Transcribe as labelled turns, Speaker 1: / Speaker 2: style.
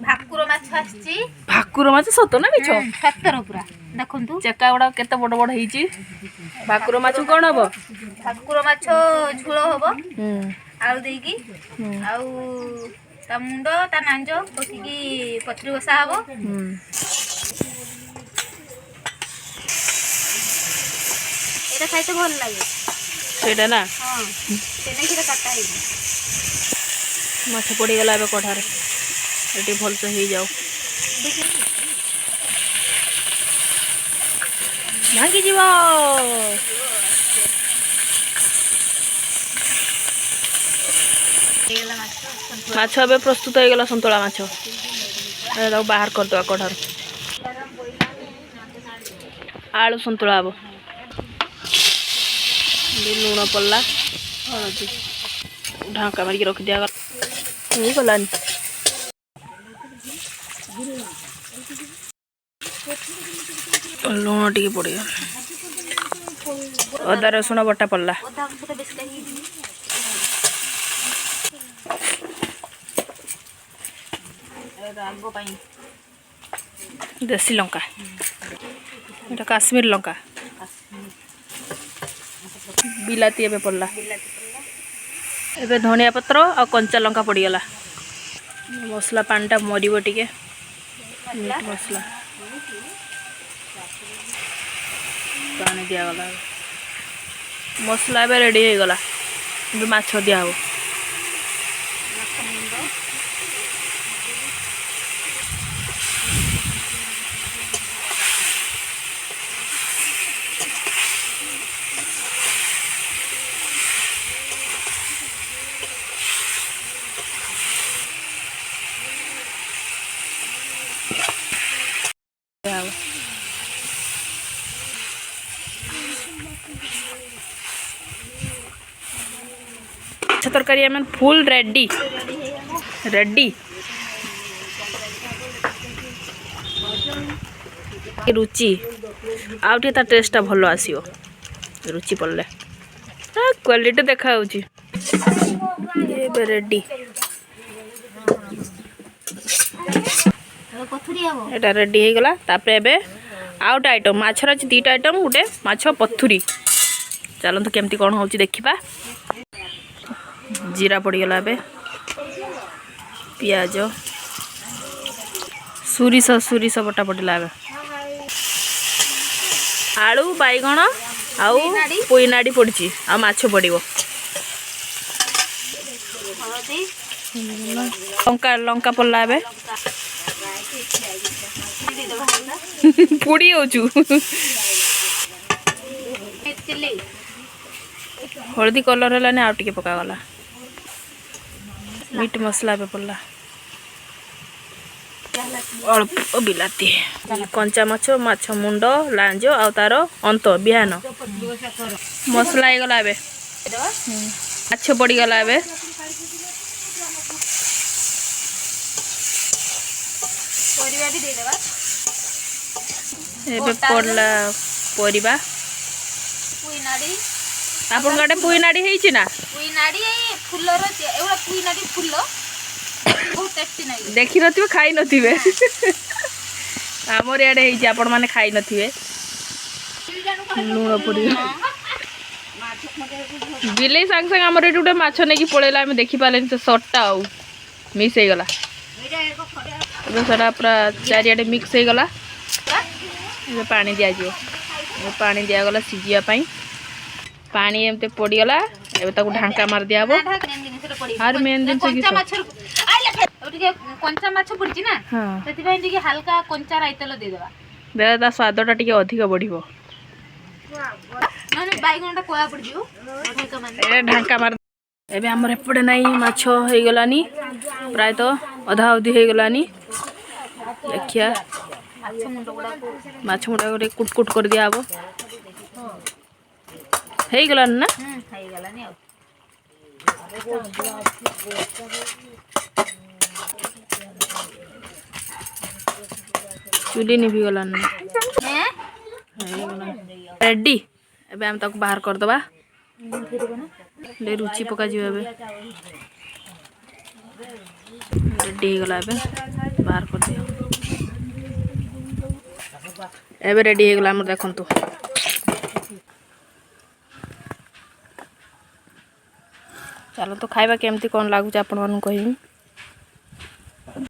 Speaker 1: भाकुर माछ आछि
Speaker 2: भाकुर माछ सत ना मिछ
Speaker 1: सतर पूरा देखंतु
Speaker 2: चेका गुडा केते बड़ बड़ हेची भाकुर माछ कोन हबो
Speaker 1: भाकुर माछ झोल हबो आलू देकी आउ ता मुंड ता नांजो पकिकी पथरी बसा हबो एटा खाइते भल लागे
Speaker 2: सेटा ना
Speaker 1: हां सेटा किरा काटा हे
Speaker 2: माछ पड़ी गला बे कठार एटी भल से हे जाओ भांगी जीवा माछ अब प्रस्तुत हो गला संतुला माछ बाहर कर दवा कठार आलू संतुला हम लुण पड़ला ढाका मारिक रखी दिया गलानी लुण टी पड़े अदा रसुण बटा पड़ला देसी लंका एटा काश्मीर लंका बिलाती एबे पड़ला एबे धनिया पत्र और कंचा लंका पड़ीगला मसला पानीटा मरिबो टिके मीट मसला पानी दिया गला मसला एबे रेडी हो गला एबे माछ दिया हो तरकारी आम फुल रेडी रेडी रुचि आउटे ता टेस्ट भल आसीओ रुचि पड़ले क्वालिटी देखा रेडी एटा रेडी हो गला तापरे एबे आउट आइटम माछर अछि दीटा आइटम गुटे माछ पथुरी चलंतु केमती कोन होउची देखिबा जीरा पड़ीगला बे पियाज सुरीस बटा पड़ला बे आलू बैगण आउ पोई नाड़ी पड़ी आ माछ पड़ो लंका लंका पड़ला बे पुड़ी होचु हल्दी कलर है आउ टिके पका गला मीट मसला पे पड़ला अल्प बिलाती कंचा माछ माछ मुंड लांज आ तार अंत बिहान मसला हो गला एबे माछ पड़ी गला एबे
Speaker 1: परिवा भी दे देबा
Speaker 2: एबे पड़ला परिवा
Speaker 1: पुई नाडी
Speaker 2: आपन गाडे पुई नाडी हेछि ना
Speaker 1: पुई नाडी फुलर एवला पुई नाडी फुल बहुत टेस्टी नाही
Speaker 2: देखि नथिबे खाई नथिबे हमर याडे हेछि आपन माने खाई नथिबे लूण पड़ी बिले संग संग हमर एटु उडे माछ नेकी पळेला हम देखि पालेन से शॉटटा आउ मिस हे गला एबे सडा पूरा चारियाडे मिक्स हे गला एबे पानी दिया जियो पानी दिया गला सिजिया पई पानी एमते पड़ी गला एबे ताको ढांका मार दिया हबो हर मेन दिन से
Speaker 1: कंचा माछ आइले ओटिके कंचा माछ पड़छि ना सेति पई टिके हल्का कंचा राइतलो दे देबा
Speaker 2: बेला ता स्वादटा टिके अधिक बढ़िबो
Speaker 1: माने बैगणटा कोया पड़ जियो ढांका मार
Speaker 2: ए ढांका मार एबे हमर एपडे नाही माछ हे गलानी प्राय तो आधा अवधि हे गलानी देखिया माछ मुंडा को कुट कुट कर दिया हबो हे गलान ना
Speaker 1: हे गलानी
Speaker 2: चुली निभी गलान ना रेडी एबे हम ताको बाहर कर दबा ले रुचि पका जीवे रेडी हो गला एबे बाहर कर दिया एबे रेडी हो गला हमर देखंतु चलो तो खाइबा केमती कोन लागु आपण मन कहिबी